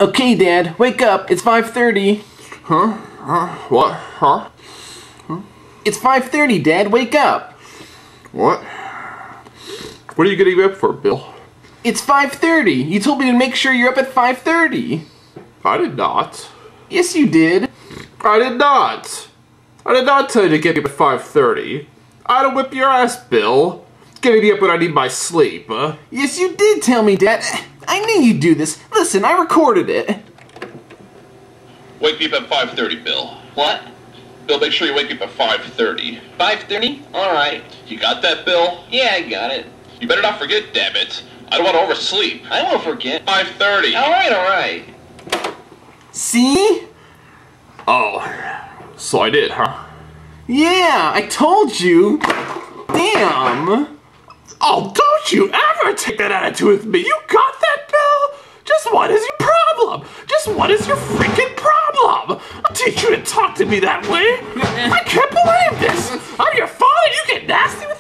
Okay, Dad, wake up. It's 5:30. Huh? What? Huh? It's 5:30, Dad. Wake up. What? What are you getting me up for, Bill? It's 5:30. You told me to make sure you're up at 5:30. I did not. Yes, you did. I did not. I did not tell you to get me up at 5:30. I'd whip your ass, Bill. Getting me up when I need my sleep, huh? Yes, you did tell me, Dad. I knew you'd do this. Listen, I recorded it. Wake me up at 5:30, Bill. What? Bill, make sure you wake me up at 5:30. 5:30? Alright. You got that, Bill? Yeah, I got it. You better not forget, damn it. I don't want to oversleep. I won't forget. 5:30. Alright. See? Oh, so I did, huh? Yeah, I told you. Damn. Oh, don't you ever take that attitude with me. You got that, Bill? Just what is your problem? Just what is your freaking problem? I'll teach you to talk to me that way. I can't believe this. I'm your father. You get nasty with